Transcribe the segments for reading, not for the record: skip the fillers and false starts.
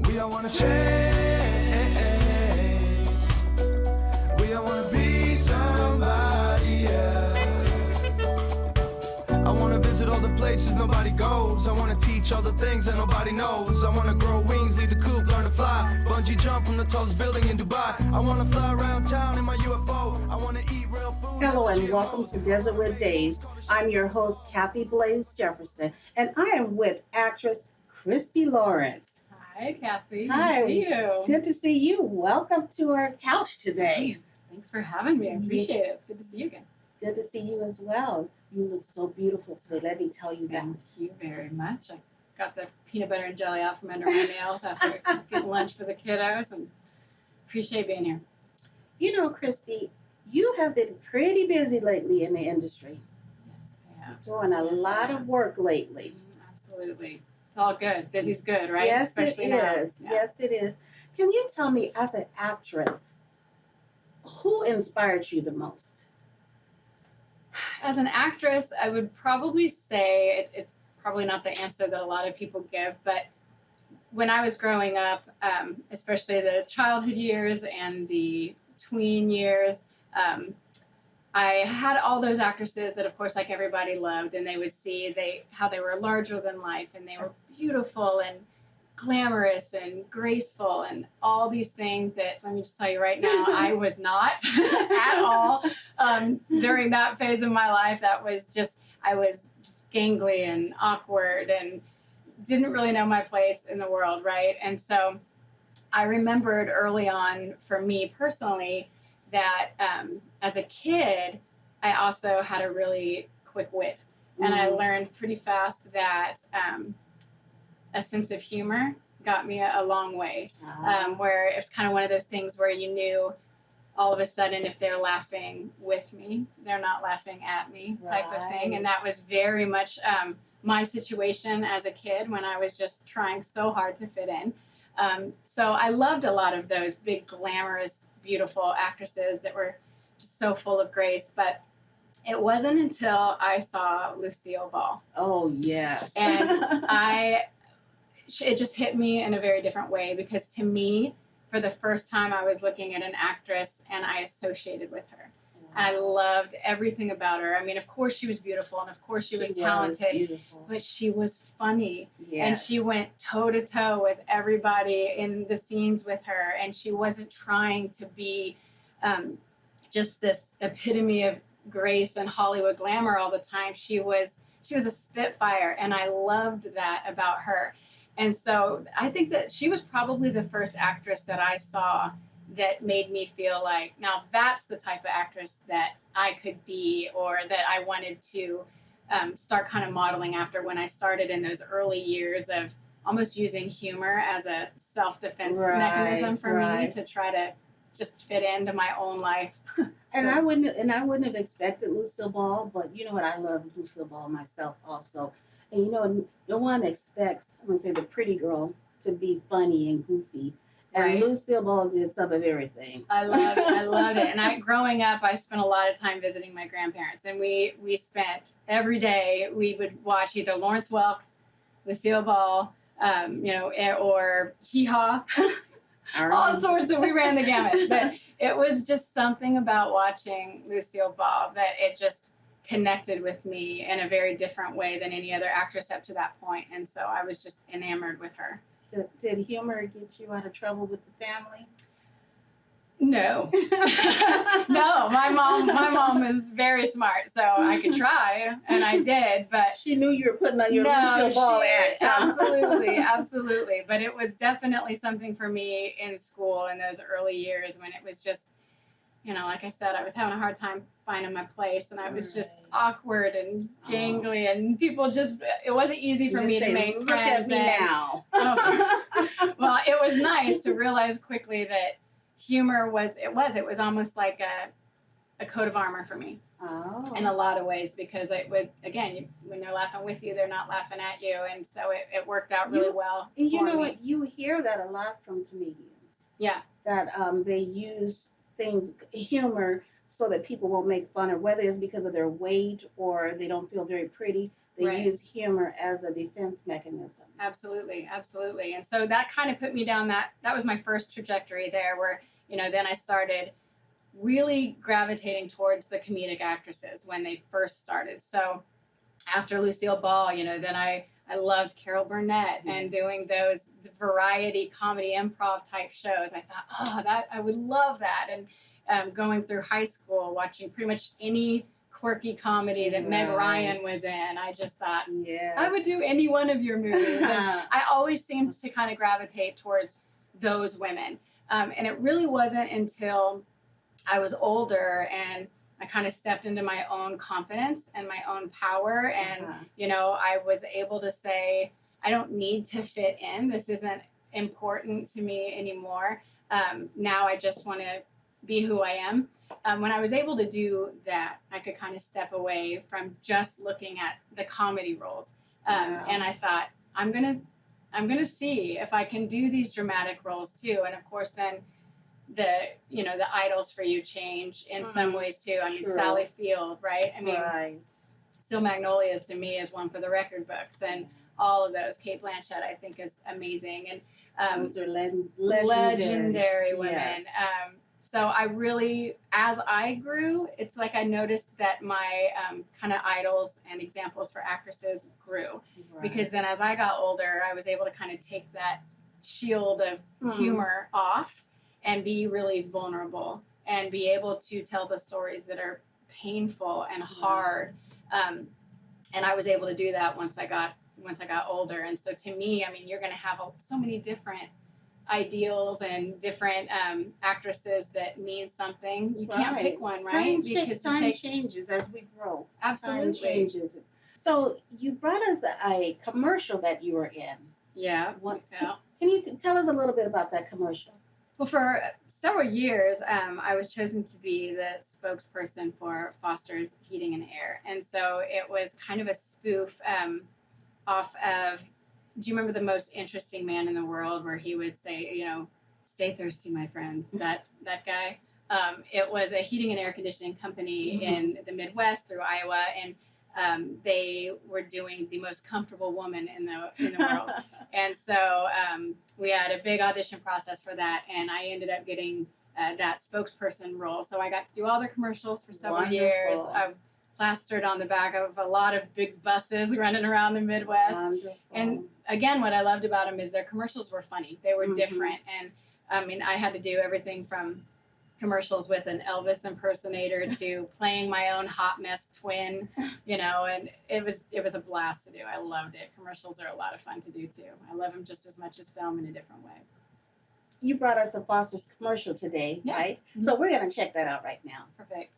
We all wanna change. We all wanna be somebody else. I wanna visit all the places nobody goes. I wanna teach all the things that nobody knows. I wanna grow wings, leave the coop, learn to fly. Bungee jump from the tallest building in Dubai. I wanna fly around town in my UFO. I wanna eat real food. Hello and welcome to Desertwood Days. I'm your host, Kathy Blaze Jefferson, and I am with actress Kristi Lawrence. Hi, Kathy. Hi. Good to see you. Good to see you. Welcome to our couch today. Thanks for having me. I appreciate it. It's good to see you again. Good to see you as well. You look so beautiful today. Let me tell you that. Thank you very much. I got the peanut butter and jelly out from under my nails after good lunch for the kiddos, and appreciate being here. You know, Kristi, you have been pretty busy lately in the industry. Yes, I have. Doing a lot of work lately. Absolutely. It's all good. Busy's good, right? Yes, Especially it now. is. Yeah. Yes, it is. Can you tell me, as an actress, who inspired you the most? As an actress, I would probably say it's probably not the answer that a lot of people give, but when I was growing up, especially the childhood years and the tween years, I had all those actresses that, of course, like everybody loved, and they would see how they were larger than life, and they were beautiful and glamorous and graceful and all these things that, let me just tell you right now, I was not at all during that phase of my life. That was just, I was just gangly and awkward and didn't really know my place in the world, right? And so I remembered early on, for me personally, that as a kid, I also had a really quick wit. And I learned pretty fast that a sense of humor got me a long way, where it's kind of one of those things where you knew all of a sudden if they're laughing with me, they're not laughing at me type of thing. And that was very much my situation as a kid when I was just trying so hard to fit in. So I loved a lot of those big, glamorous, beautiful actresses that were just so full of grace. But it wasn't until I saw Lucille Ball. Oh, yes. And it just hit me in a very different way, because to me, for the first time, I was looking at an actress and I associated with her. Wow. I loved everything about her. I mean, of course she was beautiful, and of course she was talented, but she was funny. Yes. And she went toe to toe with everybody in the scenes with her. And she wasn't trying to be just this epitome of grace and Hollywood glamour all the time. She was a spitfire, and I loved that about her. And so I think that she was probably the first actress that I saw that made me feel like, now that's the type of actress that I could be, or that I wanted to start kind of modeling after, when I started in those early years of almost using humor as a self-defense mechanism for me to try to just fit into my own life. And I wouldn't have expected Lucille Ball, but you know what? I love Lucille Ball myself also. And you know, no one expects, I'm gonna say, the pretty girl to be funny and goofy. And Lucille Ball did some of everything. I loved it. And growing up, I spent a lot of time visiting my grandparents, and we spent every day, we would watch either Lawrence Welk, Lucille Ball, or Hee Haw. All sorts we ran the gamut. But it was just something about watching Lucille Ball that it just connected with me in a very different way than any other actress up to that point. And so I was just enamored with her. Did humor get you out of trouble with the family? No. No, my mom is very smart, so I could try, and I did, but she knew you were putting on your Lucille Ball act. Absolutely. But it was definitely something for me in school in those early years, when it was just, like I said, I was having a hard time finding my place, and I was just awkward and gangly, and people it wasn't easy for me to make friends. Look at me now. Well, it was nice to realize quickly that humor was almost like a coat of armor for me. In a lot of ways, because it would, again, when they're laughing with you, they're not laughing at you, and so it worked out really well. And you know what? You hear that a lot from comedians. Yeah. That they use humor so that people won't make fun, or whether it's because of their weight or they don't feel very pretty, They Right. use humor as a defense mechanism. Absolutely, absolutely. And so that kind of put me down that was my first trajectory there where, then I started really gravitating towards the comedic actresses when they first started. So after Lucille Ball, then I loved Carol Burnett and doing those variety comedy improv type shows. I thought, oh, that I would love that. And going through high school, watching pretty much any quirky comedy that Meg Ryan was in, I just thought, I would do any one of your movies. And I always seemed to kind of gravitate towards those women. And it really wasn't until I was older and I kind of stepped into my own confidence and my own power. And, I was able to say, I don't need to fit in. This isn't important to me anymore. Now I just want to be who I am. When I was able to do that, I could kind of step away from just looking at the comedy roles. And I thought, I'm going to see if I can do these dramatic roles too. And of course, then the idols for you change in some ways too. I mean, Sally Field, right? I mean, Still Magnolias to me is one for the record books, and all of those. Kate Blanchett, I think, is amazing, and those are legendary women. Yes. So I really, as I grew, it's like I noticed that my kind of idols and examples for actresses grew, because then as I got older, I was able to kind of take that shield of humor off and be really vulnerable and be able to tell the stories that are painful and hard. And I was able to do that once I got older. And so to me, I mean, you're going to have so many different ideals and different actresses that mean something. You can't pick one, right? Time changes as we grow. Absolutely. Time changes. So you brought us a commercial that you were in. Yeah. Can you tell us a little bit about that commercial? Well, for several years, I was chosen to be the spokesperson for Foster's Heating and Air. And so it was kind of a spoof off of, do you remember The Most Interesting Man in the World, where he would say, stay thirsty, my friends, that guy? It was a heating and air conditioning company in the Midwest through Iowa, and they were doing the most comfortable woman in the world. And so we had a big audition process for that, and I ended up getting that spokesperson role. So I got to do all their commercials for several years. I plastered on the back of a lot of big buses running around the Midwest. Wonderful. And again, what I loved about them is their commercials were funny. They were different. And I mean, I had to do everything from commercials with an Elvis impersonator to playing my own hot mess twin, and it was a blast to do. I loved it. Commercials are a lot of fun to do too. I love them just as much as film in a different way. You brought us a Foster's commercial today, right? So we're going to check that out right now. Perfect.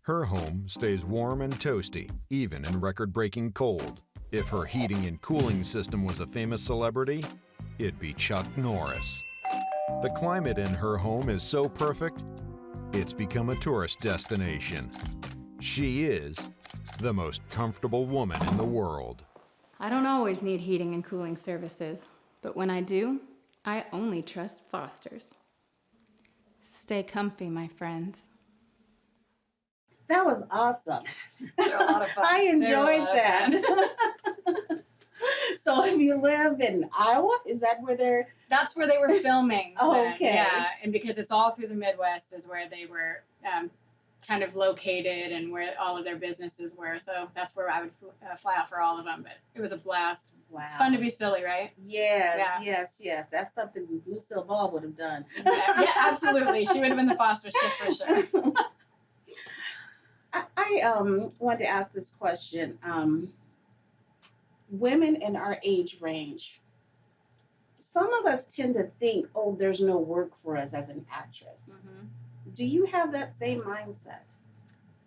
Her home stays warm and toasty, even in record-breaking cold. If her heating and cooling system was a famous celebrity, it'd be Chuck Norris. The climate in her home is so perfect, it's become a tourist destination. She is the most comfortable woman in the world. I don't always need heating and cooling services, but when I do, I only trust Foster's. Stay comfy, my friends. That was awesome. They're a lot of fun. I enjoyed that. So if you live in Iowa, is that where they're... That's where they were filming. Okay. Yeah, and because it's all through the Midwest is where they were kind of located and where all of their businesses were. So that's where I would fly out for all of them. But it was a blast. Wow. It's fun to be silly, right? Yes. That's something Lucille Ball would have done. Yeah, absolutely. She would have been the Foster chick for sure. I wanted to ask this question. Women in our age range, some of us tend to think, oh, there's no work for us as an actress. Do you have that same mindset?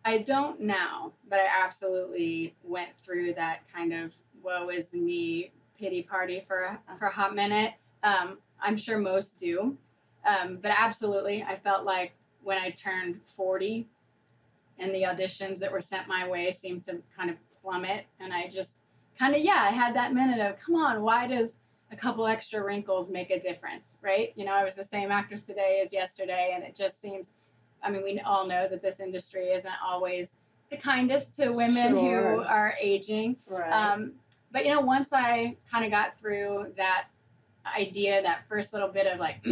I don't now, but I absolutely went through that kind of woe is me pity party for a hot minute. I'm sure most do. But absolutely, I felt like when I turned 40 and the auditions that were sent my way seemed to kind of plummet, and I just kind of, I had that minute of, come on, why does a couple extra wrinkles make a difference, right? I was the same actress today as yesterday, and it just seems, I mean, we all know that this industry isn't always the kindest to women who Sure. are aging. Right. But you know, once I kind of got through that idea, that first little bit of like,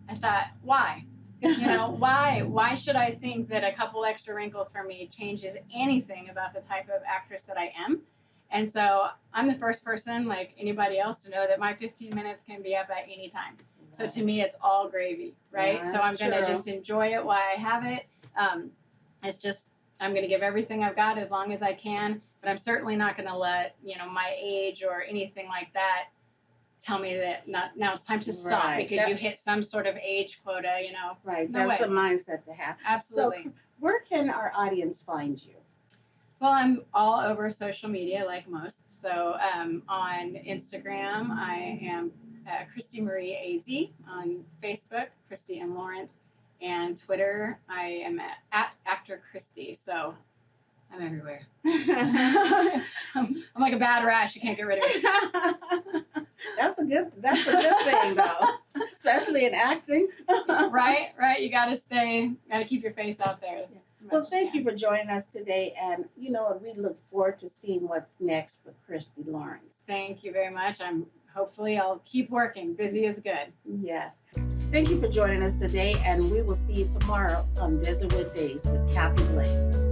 I thought, why? You know, why should I think that a couple extra wrinkles for me changes anything about the type of actress that I am? And so I'm the first person, like anybody else, to know that my 15 minutes can be up at any time. So to me, it's all gravy, right? Yeah, so I'm that's going to true. just enjoy it while I have it. It's just, I'm going to give everything I've got as long as I can, but I'm certainly not going to let, you know, my age or anything like that tell me that now it's time to stop Right. because you hit some sort of age quota, you know. Right. No That's way. the mindset to have. Absolutely. So where can our audience find you? Well, I'm all over social media like most. So on Instagram, I am Kristi Marie AZ. On Facebook, Kristi and Lawrence. And Twitter, I am at Actor Kristi. So I'm everywhere. I'm like a bad rash. You can't get rid of me. That's a good thing though, especially in acting. Right. You got to keep your face out there. as much Well, as thank can. you for joining us today, and you know we look forward to seeing what's next for Kristi Lawrence. Thank you very much. Hopefully I'll keep working. Busy is good. Yes. Thank you for joining us today, and we will see you tomorrow on Desertwood Days with Kathy Blaze.